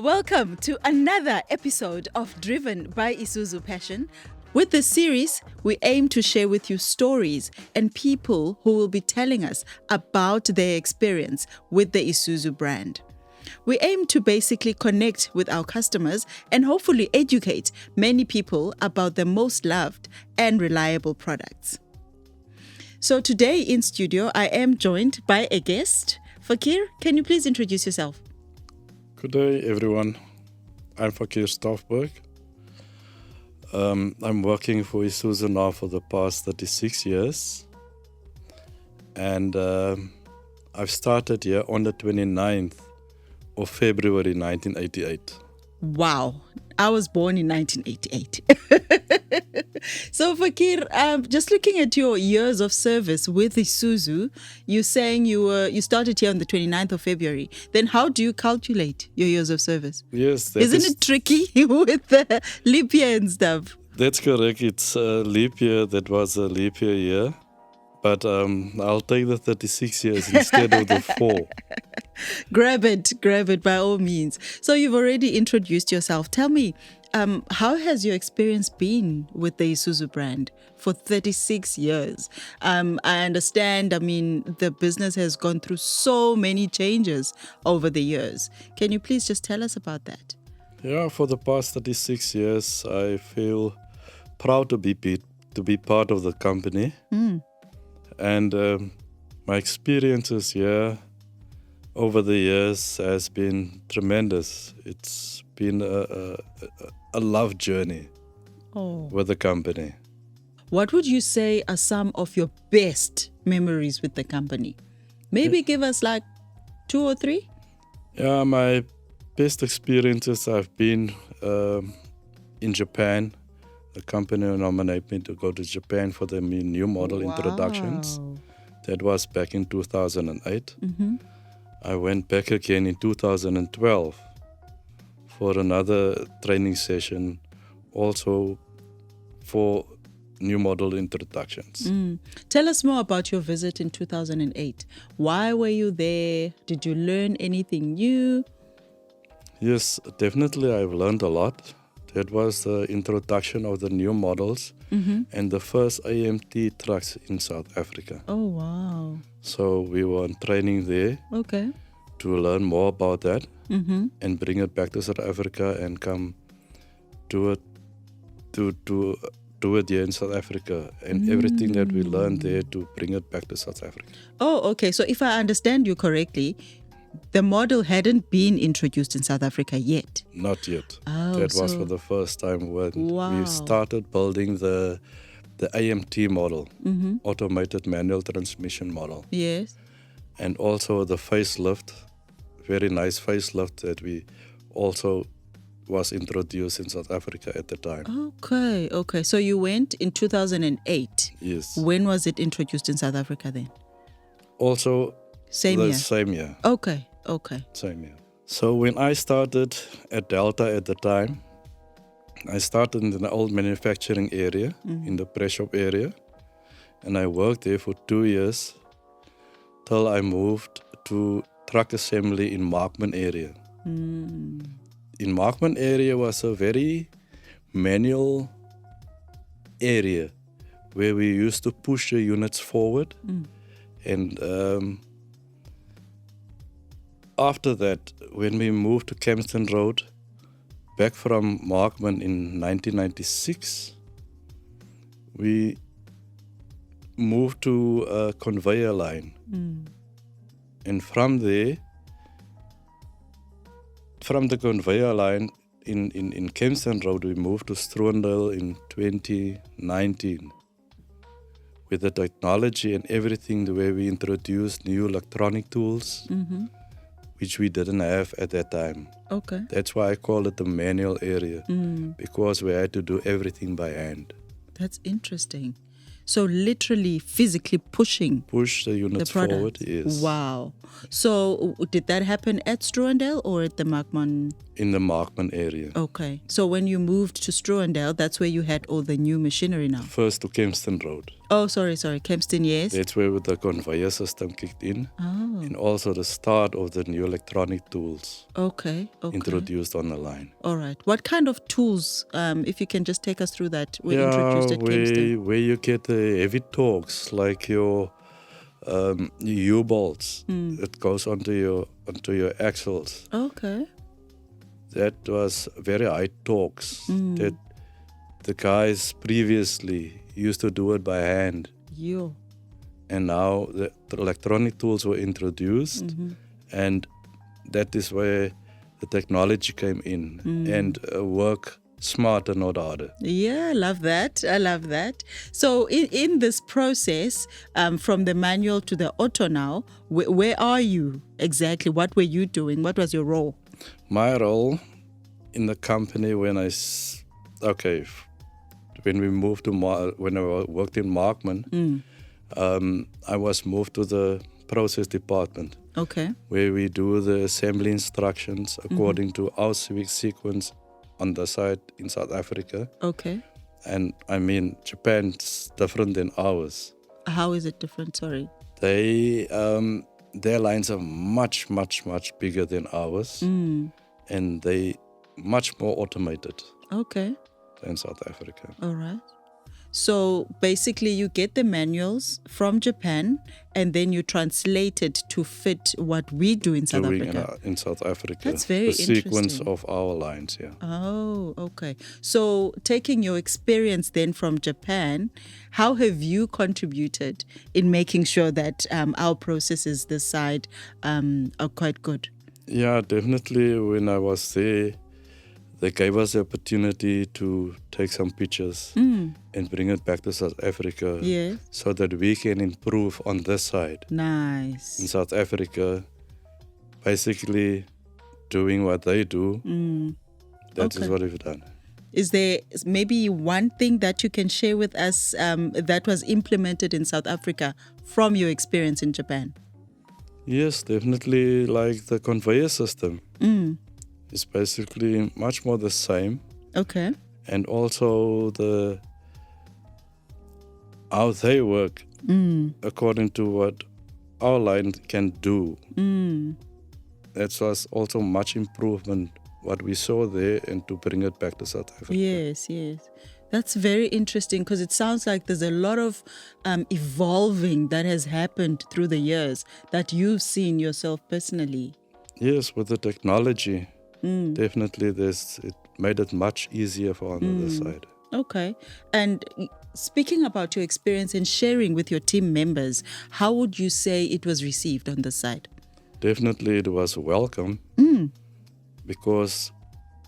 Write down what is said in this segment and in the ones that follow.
Welcome to another episode of Driven by ISUZU Passion. With this series, we aim to share with you stories and people who will be telling us about their experience with the ISUZU brand. We aim to basically connect with our customers and hopefully educate many people about the most loved and reliable products. So today in studio, I am joined by a guest. Fakir, can you please introduce yourself? Good day, everyone. I'm Fakir Stoffberg. I'm working for ISUZU now for the past 36 years. And I've started here on the 29th of February 1988. Wow, I was born in 1988. So Fakir, just looking at your years of service with ISUZU, you're saying you started here on the 29th of February. Then how do you calculate your years of service? Yes. Isn't it tricky with the leap year and stuff? That's correct. It's a leap year. That was a leap year. But I'll take the 36 years instead of the 4. Grab it by all means. So you've already introduced yourself. Tell me, how has your experience been with the ISUZU brand for 36 years? I understand, the business has gone through so many changes over the years. Can you please just tell us about that? Yeah, for the past 36 years, I feel proud to be part of the company. And my experiences here over the years has been tremendous. It's been a love journey with the company. What would you say are some of your best memories with the company? Maybe give us like 2 or 3? Yeah, my best experiences have been in Japan. The company nominated me to go to Japan for the new model introductions. That was back in 2008. I went back again in 2012 for another training session, also for new model introductions. Tell us more about your visit in 2008. Why were you there? Did you learn anything new? Yes, definitely I've learned a lot. That was the introduction of the new models and the first AMT trucks in South Africa. Oh, wow. So we were on training there to learn more about that and bring it back to South Africa and come do it here in South Africa and everything that we learned there to bring it back to South Africa. Oh, okay. So if I understand you correctly, the model hadn't been introduced in South Africa yet? Not yet. Oh, that was for the first time when we started building the AMT model, automated manual transmission model. Yes. And also the facelift, very nice facelift that we also was introduced in South Africa at the time. Okay. So you went in 2008. Yes. When was it introduced in South Africa then? Also Same year. Okay. Same year. So when I started at Delta at the time, I started in the old manufacturing area, in the press shop area. And I worked there for 2 years till I moved to truck assembly in Markman area. In Markman area was a very manual area where we used to push the units forward. And after that, when we moved to Kempston Road, back from Markman in 1996, we moved to a conveyor line. And from there, from the conveyor line in Kempston Road, we moved to Stroondale in 2019. With the technology and everything, the way we introduced new electronic tools, which we didn't have at that time. Okay. That's why I call it the manual area, because we had to do everything by hand. That's interesting. So literally, physically push the units forward, yes. Wow. So did that happen at Stroondale or at the Markman? In the Markman area. Okay. So when you moved to Stroondale, that's where you had all the new machinery now? First to Kempston Road. Oh, sorry. Kempston, yes. That's where the conveyor system kicked in, Oh, and also the start of the new electronic tools okay. introduced on the line. All right. What kind of tools, if you can just take us through that, were Yeah, introduced at Kempston? where you get the heavy torques like your U-bolts. It goes onto your axles. Okay. That was very high torques. That the guys previously used to do it by hand, Yo. and now the electronic tools were introduced, and that is where the technology came in and work smarter, not harder. Yeah, I love that. So in this process, from the manual to the auto now, where are you exactly? What were you doing? What was your role? My role in the company when we moved to when I worked in Markman, I was moved to the process department. Okay. Where we do the assembly instructions according to our sequence on the side in South Africa. Okay. And I mean, Japan's different than ours. How is it different? Sorry. They their lines are much, much, much bigger than ours, and they much more automated Okay. than South Africa. All right. So basically, you get the manuals from Japan and then you translate it to fit what we do in South Africa. In South Africa. That's very the sequence interesting. of our lines, yeah. Oh, okay. So taking your experience then from Japan, how have you contributed in making sure that our processes this side are quite good? Yeah, definitely. When I was there, they gave us the opportunity to take some pictures and bring it back to South Africa, Yes. so that we can improve on this side. Nice. In South Africa, basically doing what they do, that is Okay. what we've done. Is there maybe one thing that you can share with us that was implemented in South Africa from your experience in Japan? Yes, definitely, like the conveyor system. It's basically much more the same, Okay. and also how they work according to what our line can do. That was also much improvement what we saw there, and to bring it back to South Africa. Yes. That's very interesting because it sounds like there's a lot of evolving that has happened through the years that you've seen yourself personally. Yes, with the technology, definitely it made it much easier for on the other side. Okay. And speaking about your experience and sharing with your team members, how would you say it was received on the side? Definitely it was welcome, because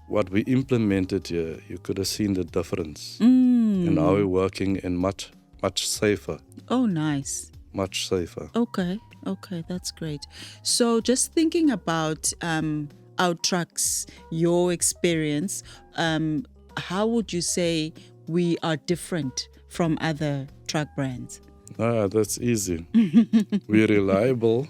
what we implemented here, you could have seen the difference. And now we're working and much, much safer. Oh, nice. Much safer. Okay, that's great. So just thinking about our trucks, your experience, how would you say we are different from other truck brands? That's easy. We're reliable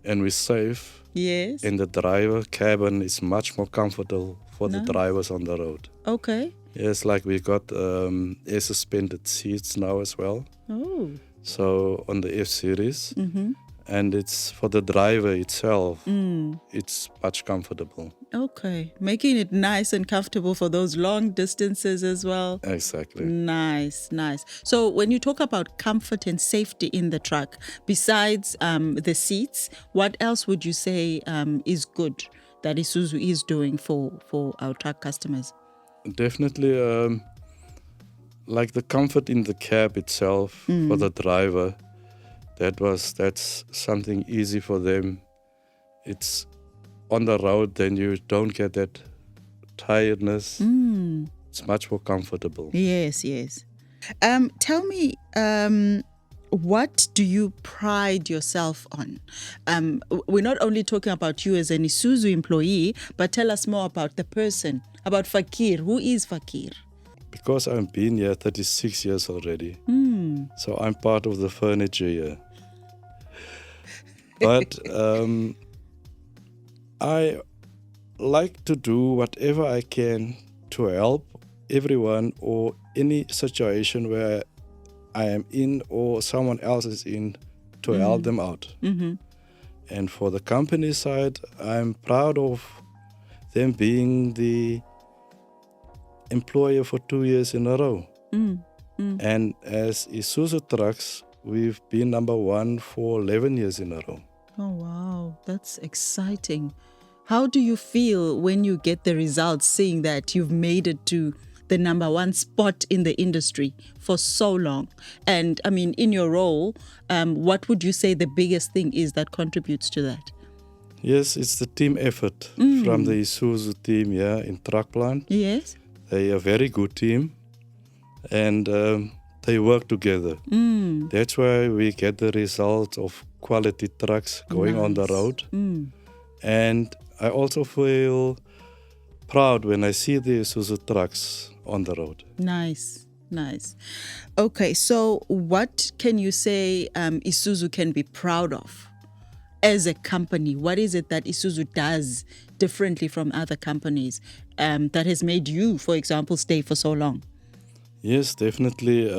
and we're safe. Yes. And the driver cabin is much more comfortable for the drivers on the road. Okay. Yes, like we got air suspended seats now as well. Oh. So on the F series, and it's for the driver itself, it's much comfortable. Okay. Making it nice and comfortable for those long distances as well. Exactly. Nice. So when you talk about comfort and safety in the truck, besides the seats, what else would you say is good that ISUZU is doing for our truck customers? Definitely, like the comfort in the cab itself for the driver, that's something easy for them. It's on the road, then you don't get that tiredness. It's much more comfortable. Yes. Tell me, what do you pride yourself on? We're not only talking about you as an ISUZU employee, but tell us more about the person, about Fakir. Who is Fakir? Because I've been here 36 years already, so I'm part of the furniture here. But I like to do whatever I can to help everyone or any situation where I am in or someone else is in to help them out. And for the company side, I'm proud of them being the employer for 2 years in a row. And as ISUZU Trucks, we've been number 1 for 11 years in a row. Oh, wow. That's exciting. How do you feel when you get the results, seeing that you've made it to the number 1 spot in the industry for so long? And I mean, in your role, what would you say the biggest thing is that contributes to that? Yes, it's the team effort from the ISUZU team here in Truck Plant. Yes. They are a very good team, and they work together. That's why we get the result of quality trucks going on the road. And I also feel proud when I see the ISUZU trucks on the road. Nice, nice. Okay, so what can you say ISUZU can be proud of as a company? What is it that ISUZU does differently from other companies that has made you, for example, stay for so long? Yes, definitely.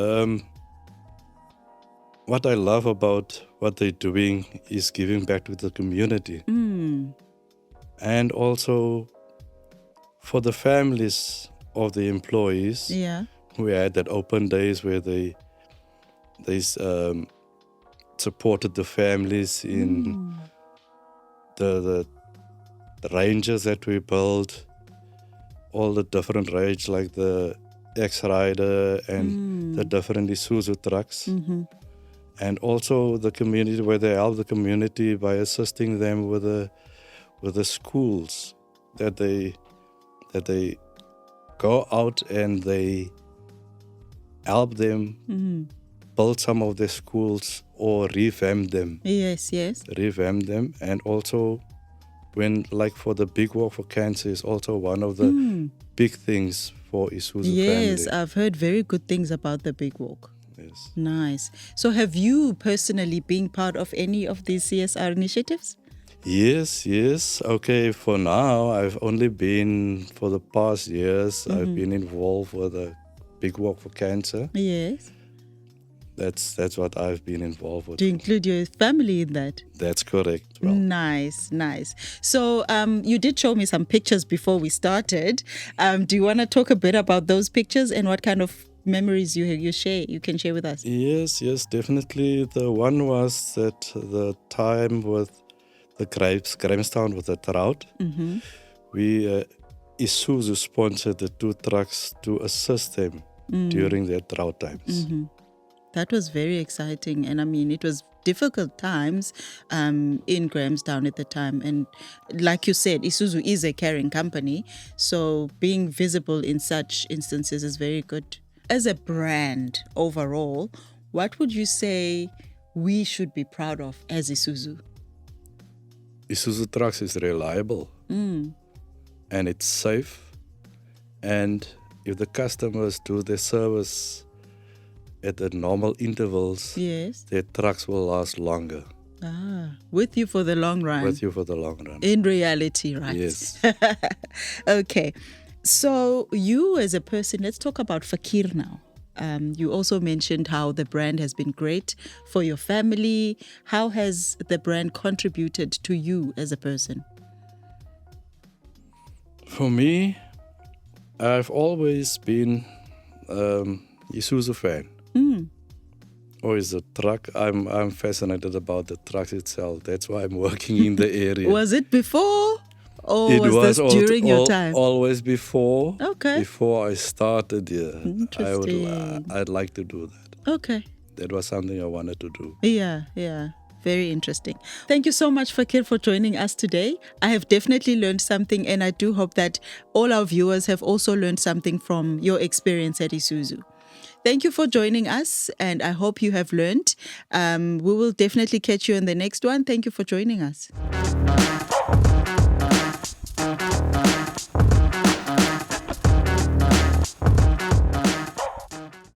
What I love about what they're doing is giving back to the community. And also for the families of the employees. We had that open days where they supported the families in the ranges that we built, all the different ranges like the X-Rider and the different ISUZU trucks. And also the community, where they help the community by assisting them with the schools that they go out and they help them build some of the schools or revamp them. Yes. Revamp them. And also when, like for the Big Walk for Cancer is also one of the big things for ISUZU family. Yes, I've heard very good things about the Big Walk. Yes. Nice. So have you personally been part of any of these CSR initiatives? Yes. Okay, for now, I've only been, for the past years, I've been involved with the Big Walk for Cancer. Yes. That's what I've been involved with. Do you include your family in that? That's correct. Well, Nice. So you did show me some pictures before we started. Do you want to talk a bit about those pictures and what kind of memories you can share with us? Yes, definitely. The one was that the time with the Grahamstown with the drought. We ISUZU sponsored the 2 trucks to assist them during their drought times. That was very exciting. And I mean, it was difficult times in Grahamstown at the time. And like you said, ISUZU is a caring company. So being visible in such instances is very good. As a brand overall, what would you say we should be proud of as ISUZU? ISUZU Trucks is reliable and it's safe. And if the customers do their service at the normal intervals, Yes. their trucks will last longer. With you for the long run. With you for the long run. In reality, right? Yes. Okay. So you as a person, let's talk about Fakir now. You also mentioned how the brand has been great for your family. How has the brand contributed to you as a person? For me, I've always been ISUZU fan. Always the truck. I'm fascinated about the trucks itself. That's why I'm working in the area. Was it before? Or was this during your time? Always before. Okay. Before I started here. Interesting. I'd like to do that. Okay. That was something I wanted to do. Yeah. Very interesting. Thank you so much, Fakir, for joining us today. I have definitely learned something, and I do hope that all our viewers have also learned something from your experience at ISUZU. Thank you for joining us, and I hope you have learned. We will definitely catch you in the next one. Thank you for joining us.